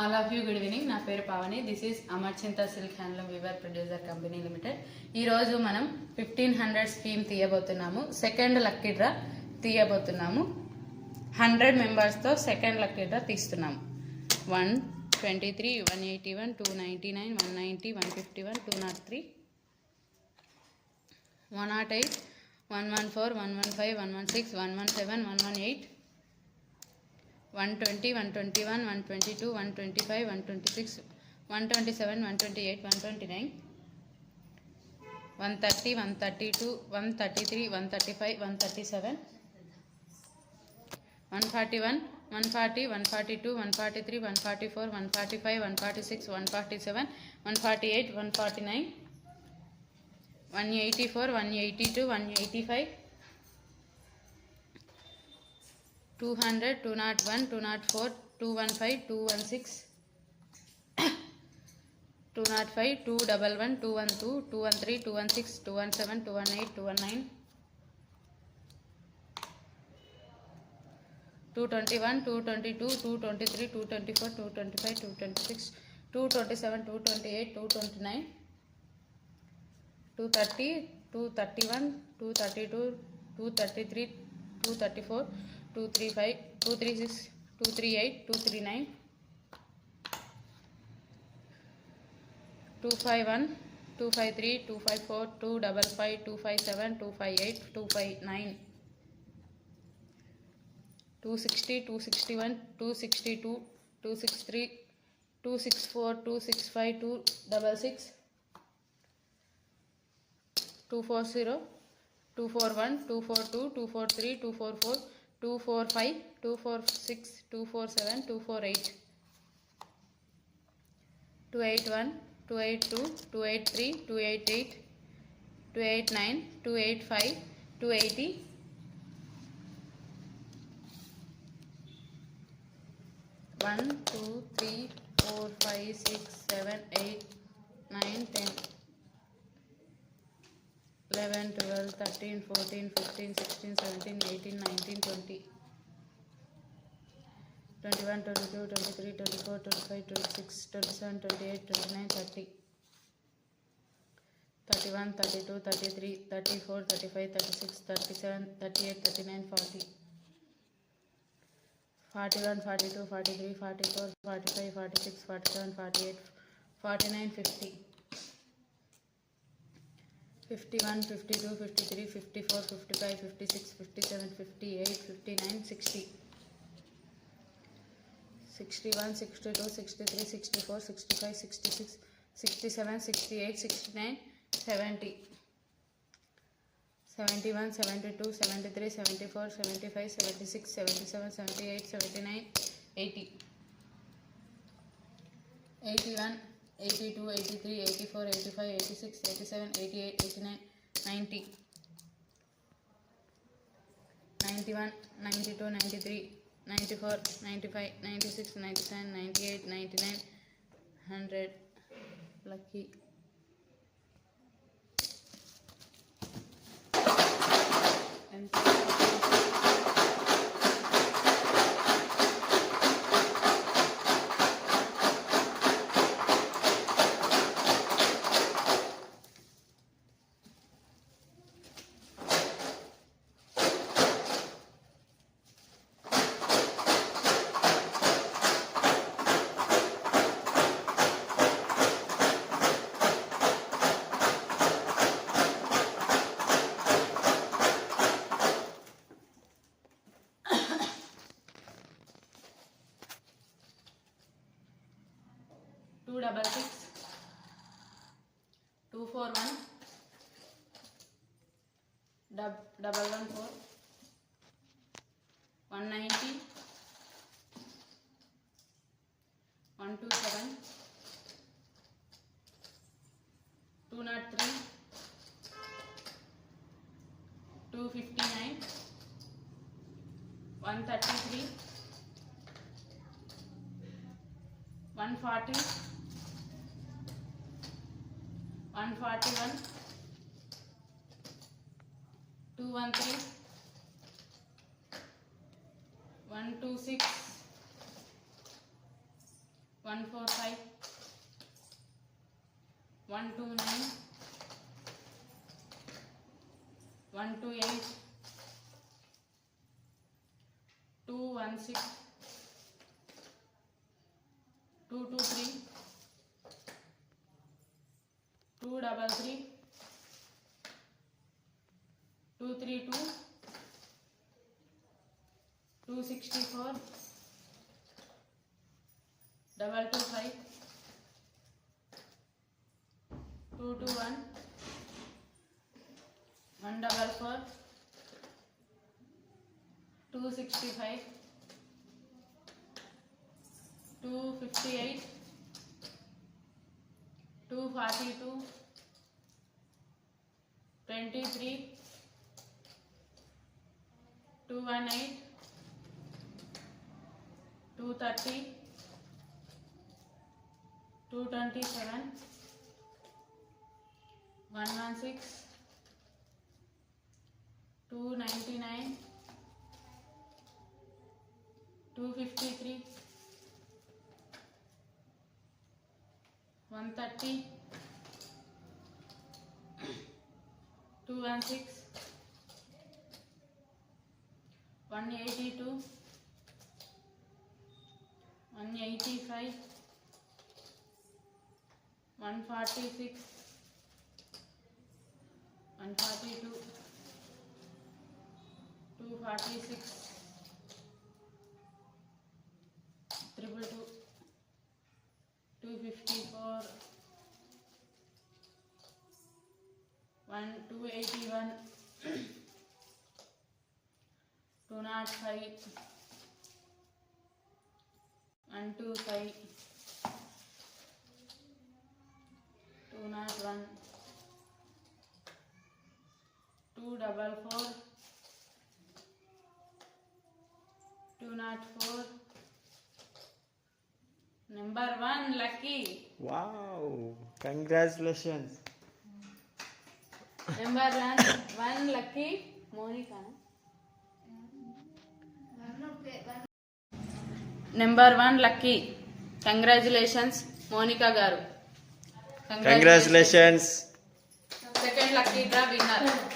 All of you good evening. నా పేరు Pavani. This is Amarchinta silk handloom weaver producer company limited. ఈరోజు మనం 1500 scheme తీయబోతున్నాము. సెకండ్ లక్కీ డ్రా తీయబోతున్నాము. 100 మెంబర్స్తో సెకండ్ లక్కీ డ్రా తీస్తున్నాము. 123, 181, 299, 190, 151, 203, 108, 114, 115, 116, 117, 118, 120, 121, 122, 125, 126, 127, 128, 129, 130, 132, 133, 135, 137, 141, 140, 142, 143, 144, 145, 146, 147, 148, 149, 184, 182, 185, 200, 201, 204, 215, 216, 205, 211, 212, 213, 216, 217, 218, 219, 221, 222, 223, 224, 225, 226, 227, 228, 229, 230, 231, 232, 233, 234, 235, 236, 238, 239, 251, 253, 254, 255, 257, 258, 259, 260, 261, 262, 263, 264, 265, 266, 240, 241, 242, 243, 244, 245, 246, 247, 248, 281, 282, 283, 288, 289, 285, 280, 1, 2, 3, 4, 5, 6, 7, 8, 9, 10, 11, 12, 13, 14, 15, 16, 17, 18, 19, 20, 21, 22, 23, 24, 25, 26, 27, 28, 29, 30, 31, 32, 33, 34, 35, 36, 37, 38, 39, 40, 41, 42, 43, 44, 45, 46, 47, 48, 49, 50, 51, 52, 53, 54, 55, 56, 57, 58, 59, 60, 61, 62, 63, 64, 65, 66, 67, 68, 69, 70, 71, 72, 73, 74, 75, 76, 77, 78, 79, 80, 81, 82, 83, 84, 85, 86, 87, 88, 89, 90, 91, 92, 93, 94, 95, 96, 97, 98, 99, 100. Lucky. Two double six, 241, double 14, 190, 127, 203, 259, 133, 140, 141, 213, 126, 145, 129, 128, 216, 223, 233, 232, 264, 225, 221, 144, 265, 258, 242, 23, 218, 230, 227, 116, 299, 253, 130, 216, 182, 185, 146, 142, 246, 222, 254, 281, 205, 125, 201, 244, 204. Number 1 lucky. Wow, congratulations. Number 1 lucky Monica. Number 1 lucky. Congratulations Monica garu. Congratulations. Second lucky draw winner.